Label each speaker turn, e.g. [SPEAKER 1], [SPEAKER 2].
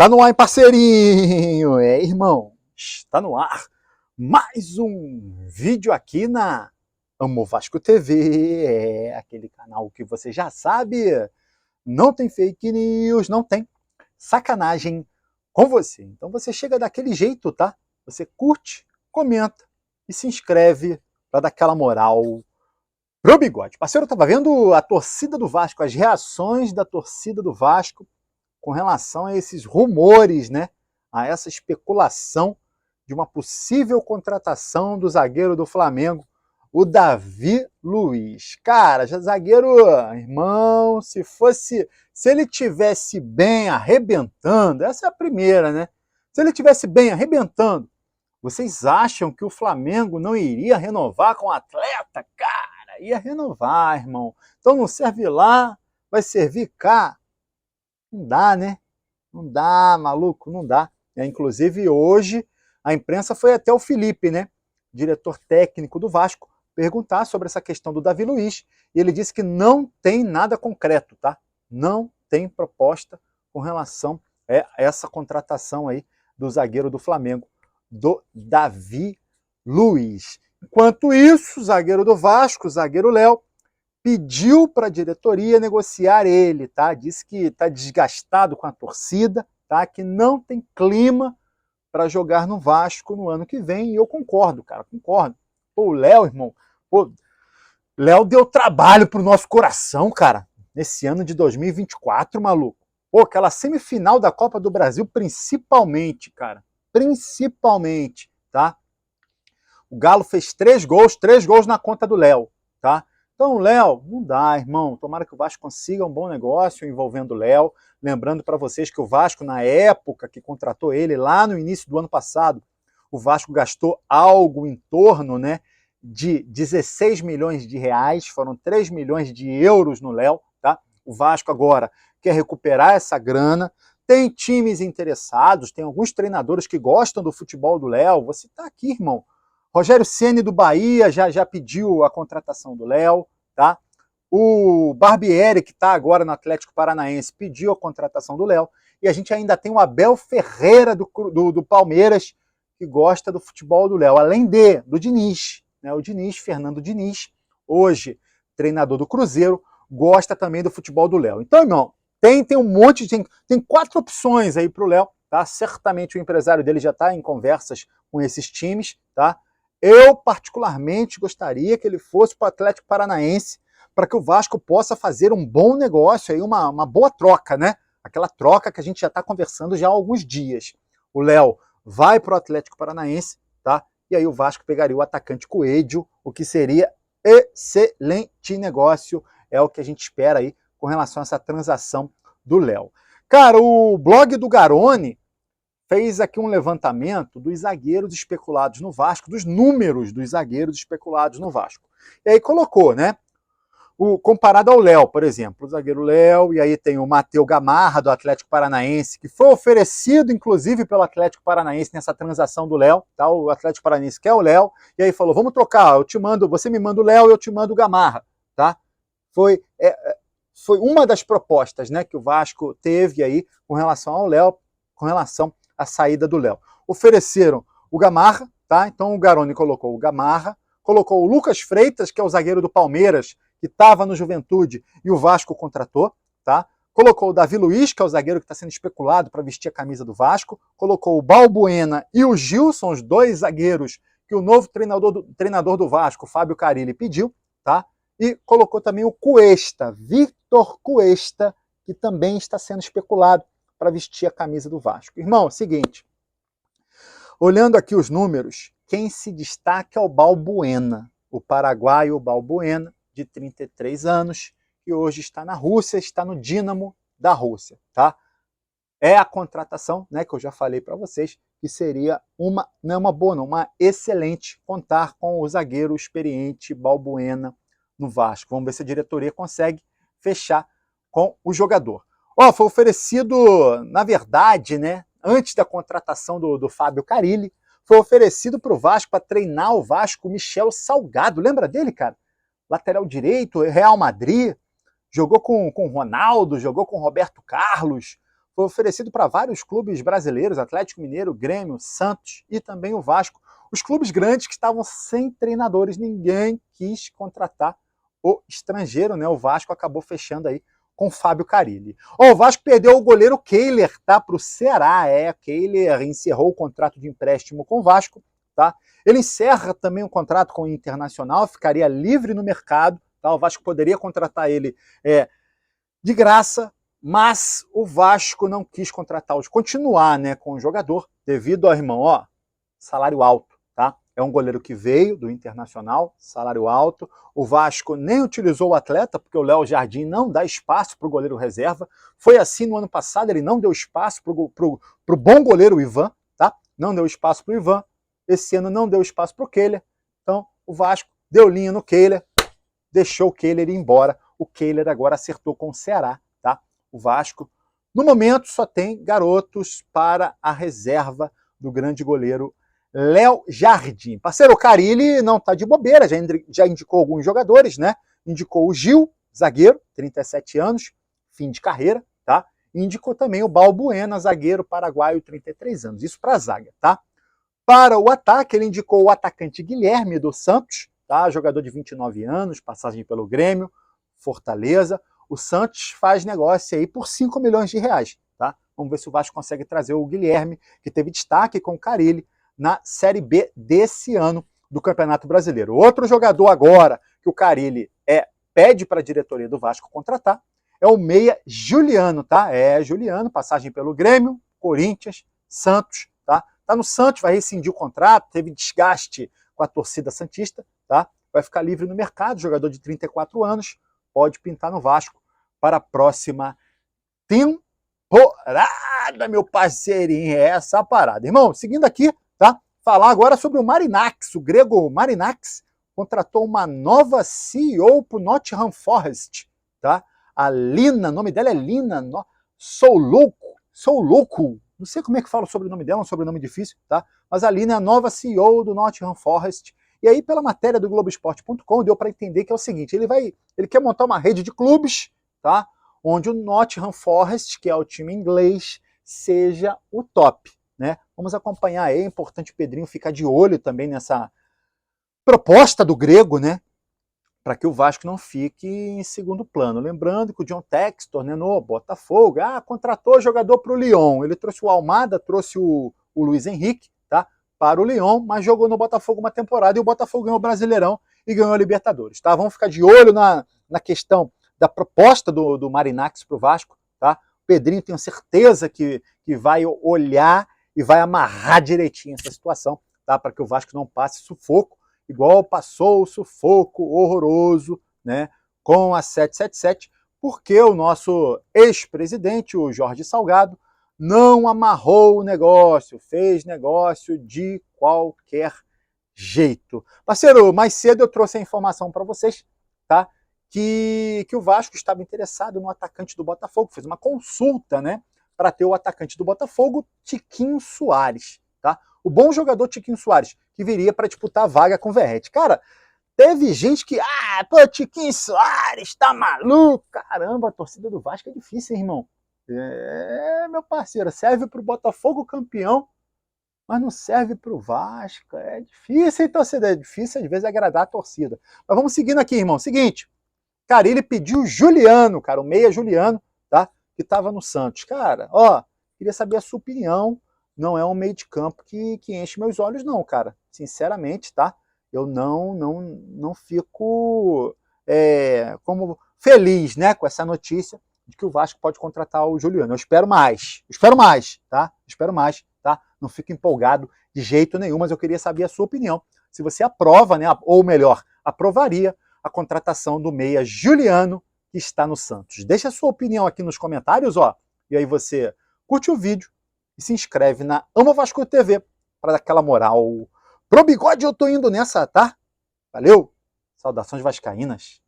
[SPEAKER 1] Tá no ar, hein, parceirinho? É, irmão, está no ar mais um vídeo aqui na Amo Vasco TV, é aquele canal que você já sabe, não tem fake news, não tem sacanagem com você. Então você chega daquele jeito, tá? Você curte, comenta e se inscreve para dar aquela moral pro bigode. Parceiro, eu tava vendo a torcida do Vasco, as reações da torcida do Vasco com relação a esses rumores, né, a essa especulação de uma possível contratação do zagueiro do Flamengo, o Davi Luiz. Cara, já zagueiro, irmão, se ele tivesse bem arrebentando, essa é a primeira, né? Se ele tivesse bem arrebentando, vocês acham que o Flamengo não iria renovar com o atleta? Cara, ia renovar, irmão. Então não serve lá, vai servir cá. Não dá, né? Não dá, maluco, não dá. Inclusive, hoje, a imprensa foi até o Felipe, né? Diretor técnico do Vasco, perguntar sobre essa questão do Davi Luiz. E ele disse que não tem nada concreto, tá? Não tem proposta com relação a essa contratação aí do zagueiro do Flamengo, do Davi Luiz. Enquanto isso, o zagueiro do Vasco, o zagueiro Léo, pediu para a diretoria negociar ele, tá? Disse que está desgastado com a torcida, tá? Que não tem clima para jogar no Vasco no ano que vem. E eu concordo, cara, concordo. Pô, o Léo, irmão, pô, Léo deu trabalho pro nosso coração, cara, nesse ano de 2024, maluco. Pô, aquela semifinal da Copa do Brasil, principalmente, cara, principalmente, tá? O Galo fez 3 gols na conta do Léo, tá? Então, Léo, não dá, irmão. Tomara que o Vasco consiga um bom negócio envolvendo o Léo. Lembrando para vocês que o Vasco, na época que contratou ele, lá no início do ano passado, o Vasco gastou algo em torno, né, de 16 milhões de reais, foram 3 milhões de euros no Léo, tá? O Vasco agora quer recuperar essa grana. Tem times interessados, tem alguns treinadores que gostam do futebol do Léo. Você tá aqui, irmão. Rogério Ceni do Bahia já pediu a contratação do Léo, tá? O Barbieri, que está agora no Atlético Paranaense, pediu a contratação do Léo. E a gente ainda tem o Abel Ferreira do Palmeiras, que gosta do futebol do Léo. Além do Diniz, né? O Diniz, Fernando Diniz, hoje treinador do Cruzeiro, gosta também do futebol do Léo. Então, irmão, tem um monte de... Tem 4 opções aí para o Léo, tá? Certamente o empresário dele já está em conversas com esses times, tá? Eu, particularmente, gostaria que ele fosse para o Atlético Paranaense para que o Vasco possa fazer um bom negócio, aí uma boa troca, né? Aquela troca que a gente já está conversando já há alguns dias. O Léo vai para o Atlético Paranaense, tá? E aí o Vasco pegaria o atacante Coelho, o que seria excelente negócio. É o que a gente espera aí com relação a essa transação do Léo. Cara, o blog do Garone fez aqui um levantamento dos zagueiros especulados no Vasco, dos números dos zagueiros especulados no Vasco. E aí colocou, né? Comparado ao Léo, por exemplo, o zagueiro Léo, e aí tem o Matheus Gamarra, do Atlético Paranaense, que foi oferecido, inclusive, pelo Atlético Paranaense nessa transação do Léo, tá? O Atlético Paranaense quer o Léo, e aí falou, vamos trocar, você me manda o Léo e eu te mando o Gamarra, tá? Foi uma das propostas, né, que o Vasco teve aí com relação ao Léo, com relação a saída do Léo. Ofereceram o Gamarra, tá? Então o Garone colocou o Gamarra, colocou o Lucas Freitas, que é o zagueiro do Palmeiras, que estava no Juventude e o Vasco contratou, tá? Colocou o Davi Luiz, que é o zagueiro que está sendo especulado para vestir a camisa do Vasco, colocou o Balbuena e o Gilson, os 2 zagueiros que o novo treinador do Vasco, Fábio Carille, pediu, tá? E colocou também o Cuesta, Victor Cuesta, que também está sendo especulado para vestir a camisa do Vasco. Irmão, é o seguinte, olhando aqui os números, quem se destaca é o Balbuena, o paraguaio Balbuena, de 33 anos, que hoje está na Rússia, está no Dínamo da Rússia, tá? É a contratação, né, que eu já falei para vocês, que seria não é uma boa não, uma excelente contar com o zagueiro experiente Balbuena no Vasco. Vamos ver se a diretoria consegue fechar com o jogador. Foi oferecido, na verdade, né, antes da contratação do Fábio Carille, foi oferecido para o Vasco, para treinar o Vasco, o Michel Salgado. Lembra dele, cara? Lateral direito, Real Madrid, jogou com o Ronaldo, jogou com o Roberto Carlos, Foi oferecido para vários clubes brasileiros, Atlético Mineiro, Grêmio, Santos e também o Vasco. Os clubes grandes que estavam sem treinadores, ninguém quis contratar o estrangeiro, né? O Vasco acabou fechando aí com o Fábio Carille. O Vasco perdeu o goleiro Kehler, tá? Para o Ceará. Kehler encerrou o contrato de empréstimo com o Vasco, tá? Ele encerra também o contrato com o Internacional, ficaria livre no mercado, tá? O Vasco poderia contratar ele de graça, mas o Vasco não quis continuar, né, com o jogador, devido ao irmão, salário alto, tá? É um goleiro que veio do Internacional, salário alto. O Vasco nem utilizou o atleta, porque o Léo Jardim não dá espaço para o goleiro reserva. Foi assim no ano passado, ele não deu espaço para o bom goleiro Ivan, tá? Não deu espaço para o Ivan. Esse ano não deu espaço para o Kehler. Então o Vasco deu linha no Kehler, deixou o Kehler ir embora. O Kehler agora acertou com o Ceará, tá? O Vasco, no momento, só tem garotos para a reserva do grande goleiro Léo Jardim. Parceiro, o Carille não tá de bobeira, já indicou alguns jogadores, né? Indicou o Gil, zagueiro, 37 anos, fim de carreira, tá? E indicou também o Balbuena, zagueiro paraguaio, 33 anos. Isso para a zaga, tá? Para o ataque, ele indicou o atacante Guilherme do Santos, tá? Jogador de 29 anos, passagem pelo Grêmio, Fortaleza. O Santos faz negócio aí por 5 milhões de reais, tá? Vamos ver se o Vasco consegue trazer o Guilherme, que teve destaque com o Carille na Série B desse ano do Campeonato Brasileiro. Outro jogador agora que o Carille pede para a diretoria do Vasco contratar é o meia Juliano, tá? Juliano, passagem pelo Grêmio, Corinthians, Santos, tá? Tá no Santos, vai rescindir o contrato, teve desgaste com a torcida santista, tá? Vai ficar livre no mercado, jogador de 34 anos, pode pintar no Vasco para a próxima temporada, meu parceirinho, é essa a parada. Irmão, seguindo aqui, tá? Falar agora sobre o Marinakis, o grego Marinakis contratou uma nova CEO para o Nottingham Forest, tá? A Lina, o nome dela é Lina, sou louco, não sei como é que fala o sobrenome dela, é um sobrenome difícil, tá? Mas a Lina é a nova CEO do Nottingham Forest. E aí, pela matéria do Globoesporte.com, deu para entender que é o seguinte, ele quer montar uma rede de clubes, tá? Onde o Nottingham Forest, que é o time inglês, seja o top, né? Vamos acompanhar aí, é importante o Pedrinho ficar de olho também nessa proposta do grego, né? Para que o Vasco não fique em segundo plano. Lembrando que o John Textor, né, no Botafogo, contratou jogador para o Lyon. Ele trouxe o Almada, trouxe o Luiz Henrique, tá? Para o Lyon, mas jogou no Botafogo uma temporada e o Botafogo ganhou o Brasileirão e ganhou a Libertadores, tá? Vamos ficar de olho na questão da proposta do Marinakis para o Vasco, tá? O Pedrinho, tenho certeza que vai olhar e vai amarrar direitinho essa situação, tá? Para que o Vasco não passe sufoco, igual passou o sufoco horroroso, né, com a 777, porque o nosso ex-presidente, o Jorge Salgado, não amarrou o negócio, fez negócio de qualquer jeito. Parceiro, mais cedo eu trouxe a informação para vocês, tá? Que o Vasco estava interessado no atacante do Botafogo, fez uma consulta, né, para ter o atacante do Botafogo, Tiquinho Soares, tá? O bom jogador Tiquinho Soares, que viria para disputar a vaga com o Verratti. Cara, teve gente que, Tiquinho Soares, tá maluco? Caramba, a torcida do Vasco é difícil, hein, irmão? Meu parceiro, serve pro Botafogo campeão, mas não serve pro Vasco. É difícil, hein, torcida? É difícil, às vezes, agradar a torcida. Mas vamos seguindo aqui, irmão. Seguinte, cara, ele pediu o Juliano, cara, o meia Juliano, tá? Que tava no Santos. Cara, queria saber a sua opinião. Não é um meio de campo que enche meus olhos, não, cara. Sinceramente, tá? Eu não fico como feliz, né, com essa notícia de que o Vasco pode contratar o Juliano. Eu espero mais, tá? Espero mais, tá? Não fico empolgado de jeito nenhum, mas eu queria saber a sua opinião. Se você aprova, né, ou melhor, aprovaria a contratação do meia Juliano, que está no Santos. Deixa a sua opinião aqui nos comentários, e aí você curte o vídeo e se inscreve na Amo Vasco TV para dar aquela moral. Pro bigode eu tô indo nessa, tá? Valeu! Saudações vascaínas!